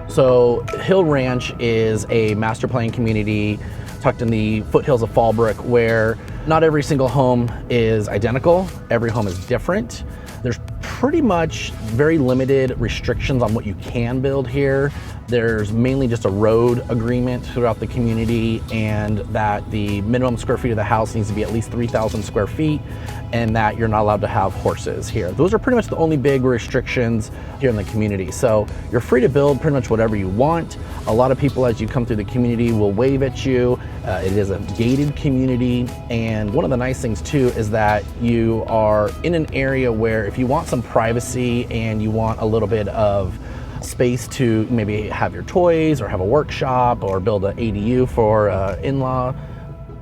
So Hill Ranch is a master plan community tucked in the foothills of Fallbrook, where not every single home is identical. Every home is different. There's pretty much very limited restrictions on what you can build here. There's mainly just a road agreement throughout the community, and that the minimum square feet of the house needs to be at least 3,000 square feet, and that you're not allowed to have horses here. Those are pretty much the only big restrictions here in the community. So you're free to build pretty much whatever you want. A lot of people, as you come through the community, will wave at you. It is a gated community, and one of the nice things too is that you are in an area where if you want some privacy and you want a little bit of space to maybe have your toys or have a workshop or build an ADU for in-law,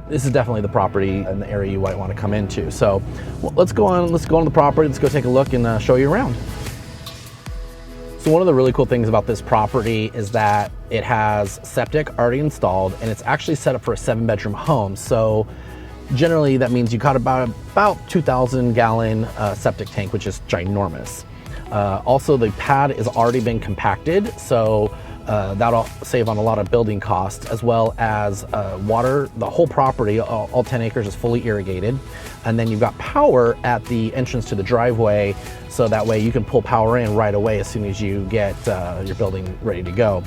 this is definitely the property and the area you might want to come into. So let's go on the property, let's go take a look and show you around. So one of the really cool things about this property is that it has septic already installed, and it's actually set up for a 7-bedroom home. So generally that means you got about 2,000 gallon septic tank, which is ginormous. Also, the pad has already been compacted, so that'll save on a lot of building costs, as well as water. The whole property, all 10 acres, is fully irrigated. And then you've got power at the entrance to the driveway, so that way you can pull power in right away as soon as you get your building ready to go.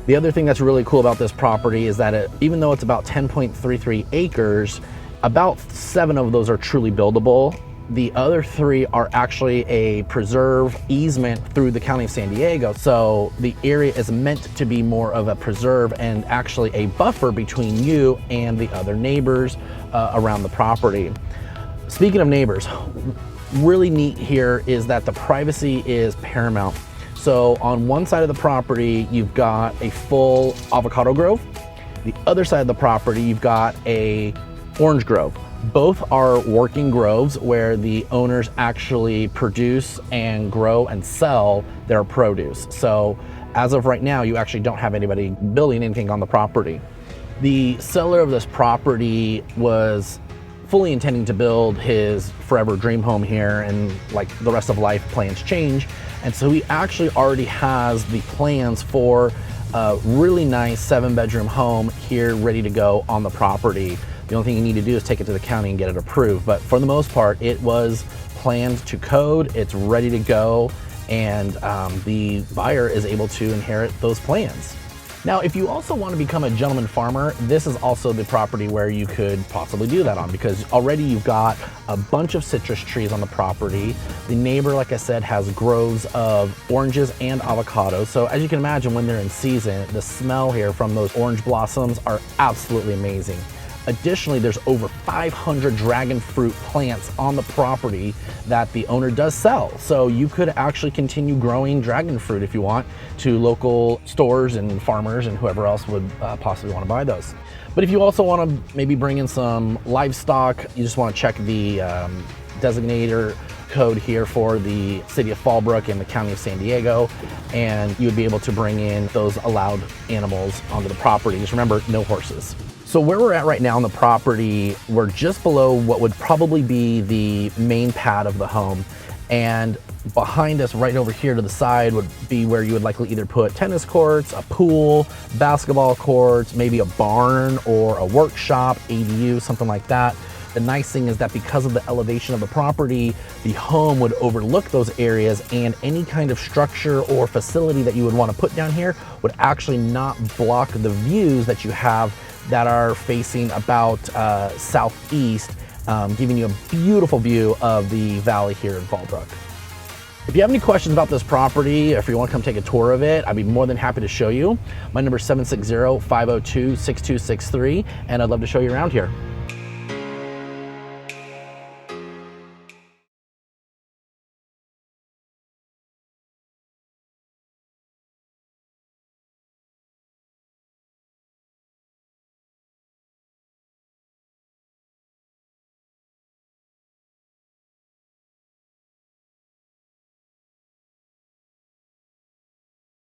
The other thing that's really cool about this property is that even though it's about 10.33 acres, about 7 of those are truly buildable. The other 3 are actually a preserve easement through the county of San Diego. So the area is meant to be more of a preserve and actually a buffer between you and the other neighbors around the property. Speaking of neighbors, really neat here is that the privacy is paramount. So on one side of the property, you've got a full avocado grove. The other side of the property, you've got a orange grove. Both are working groves where the owners actually produce and grow and sell their produce. So as of right now, you actually don't have anybody building anything on the property. The seller of this property was fully intending to build his forever dream home here, and like the rest of life, plans change. And so he actually already has the plans for a really nice 7-bedroom home here ready to go on the property. The only thing you need to do is take it to the county and get it approved. But for the most part, it was planned to code, it's ready to go, and the buyer is able to inherit those plans. Now, if you also want to become a gentleman farmer, this is also the property where you could possibly do that on, because already you've got a bunch of citrus trees on the property. The neighbor, like I said, has groves of oranges and avocados. So as you can imagine, when they're in season, the smell here from those orange blossoms are absolutely amazing. Additionally, there's over 500 dragon fruit plants on the property that the owner does sell. So you could actually continue growing dragon fruit if you want to local stores and farmers and whoever else would possibly want to buy those. But if you also want to maybe bring in some livestock, you just want to check the designator code here for the city of Fallbrook and the county of San Diego, and you would be able to bring in those allowed animals onto the property. Just remember, no horses. So where we're at right now on the property, we're just below what would probably be the main pad of the home. And behind us right over here to the side would be where you would likely either put tennis courts, a pool, basketball courts, maybe a barn or a workshop, ADU, something like that. The nice thing is that because of the elevation of the property, the home would overlook those areas, and any kind of structure or facility that you would want to put down here would actually not block the views that you have that are facing about southeast, giving you a beautiful view of the valley here in Fallbrook. If you have any questions about this property, or if you want to come take a tour of it, I'd be more than happy to show you. My number is 760-502-6263, and I'd love to show you around here.